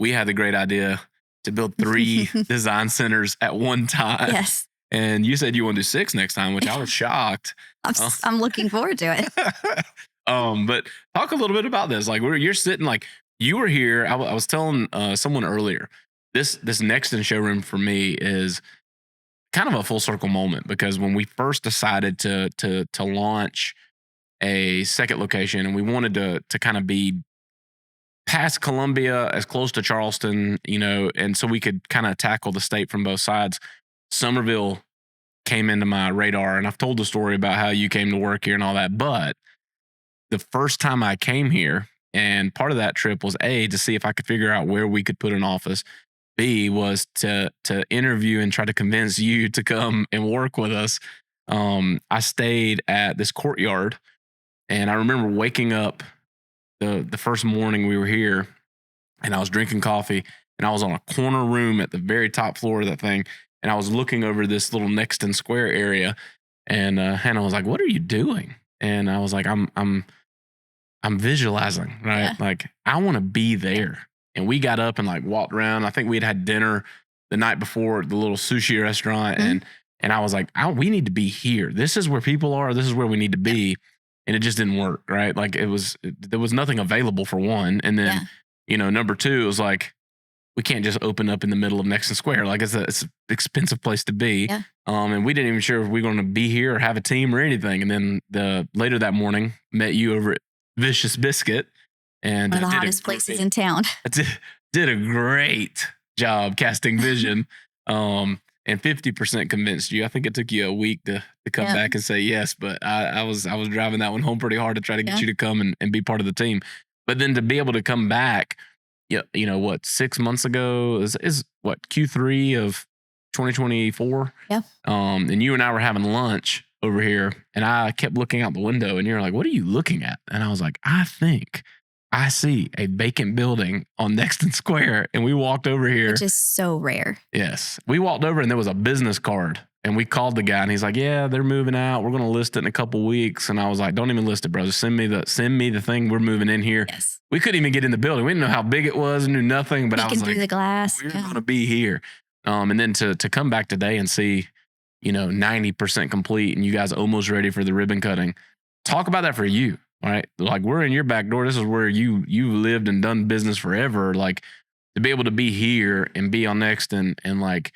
we had the great idea to build 3 design centers at one time. Yes. And you said you want to do 6 next time, which I was shocked. I'm looking forward to it. But talk a little bit about this. Like, you're sitting, like, you were here. I was telling someone earlier, this Nexton showroom for me is kind of a full circle moment, because when we first decided to launch a second location, and we wanted to kind of be past Columbia, as close to Charleston, and so we could kind of tackle the state from both sides, Summerville came into my radar. And I've told the story about how you came to work here and all that. But the first time I came here, and part of that trip was A, to see if I could figure out where we could put an office. B was to interview and try to convince you to come and work with us. I stayed at this courtyard, and I remember waking up the first morning we were here, and I was drinking coffee, and I was on a corner room at the very top floor of that thing, and I was looking over this little Nexton Square area, and Hannah was like, "What are you doing?" And I was like, "I'm visualizing, right? Yeah. Like, I want to be there." And we got up and like walked around. I think we had dinner the night before at the little sushi restaurant. Mm-hmm. And I was like, we need to be here. This is where people are. This is where we need to be. And it just didn't work, right? Like, there was nothing available, for one. And then, number 2, it was like, we can't just open up in the middle of Nexton Square. Like, it's an expensive place to be. Yeah. And we didn't even sure if we were going to be here or have a team or anything. And then later that morning, met you over at Vicious Biscuit. And one of the hottest places in town. Did a great job casting vision, and 50% convinced you. I think it took you a week to come back and say yes, but I was driving that one home pretty hard to try to get you to come and be part of the team. But then to be able to come back, what, 6 months ago is what, Q3 of 2024. Yeah. And you and I were having lunch over here, and I kept looking out the window, and you're like, "What are you looking at?" And I was like, "I think I see a vacant building on Nexton Square." And we walked over here. Which is so rare. Yes. We walked over, and there was a business card, and we called the guy, and he's like, "Yeah, they're moving out. We're going to list it in a couple weeks." And I was like, "Don't even list it, bro. Just send me the thing. We're moving in here." Yes. We couldn't even get in the building. We didn't know how big it was, knew nothing, but I was like, through the glass. We're going to be here. And then to come back today and see, 90% complete, and you guys almost ready for the ribbon cutting. Talk about that for you. Right. Like, we're in your back door. This is where you've lived and done business forever. Like, to be able to be here and be on Nexton and like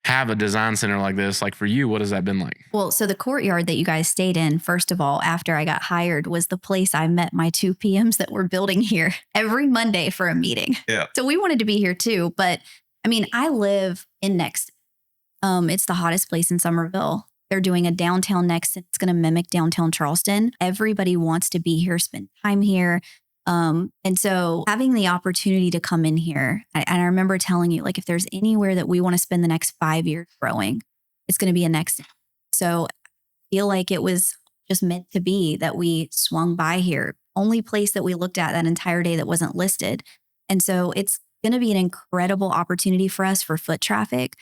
have a design center like this, like, for you, what has that been like? Well, so the courtyard that you guys stayed in, first of all, after I got hired, was the place I met my 2 PMs that we're building here every Monday for a meeting. Yeah. So we wanted to be here too. But I mean, I live in Nexton. It's the hottest place in Summerville. They're doing a downtown Nexton. It's going to mimic downtown Charleston. Everybody wants to be here, spend time here. And so having the opportunity to come in here, and I remember telling you, like, if there's anywhere that we want to spend the next 5 years growing, it's going to be a Nexton. So I feel like it was just meant to be that we swung by here. Only place that we looked at that entire day that wasn't listed. And so it's going to be an incredible opportunity for us for foot traffic.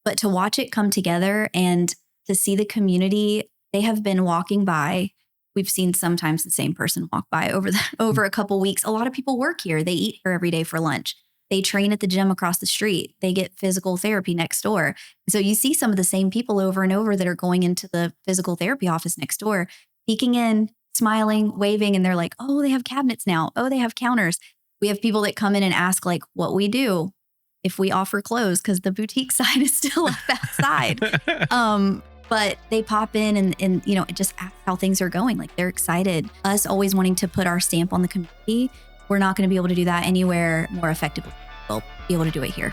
But to watch it come together and to see the community, they have been walking by. We've seen sometimes the same person walk by over a couple weeks. A lot of people work here. They eat here every day for lunch. They train at the gym across the street. They get physical therapy next door. So you see some of the same people over and over that are going into the physical therapy office next door, peeking in, smiling, waving, and they're like, "Oh, they have cabinets now. Oh, they have counters." We have people that come in and ask like what we do, if we offer clothes, because the boutique side is still up outside. But they pop in and just ask how things are going. Like, they're excited. Us always wanting to put our stamp on the community. We're not going to be able to do that anywhere more effectively. We'll be able to do it here.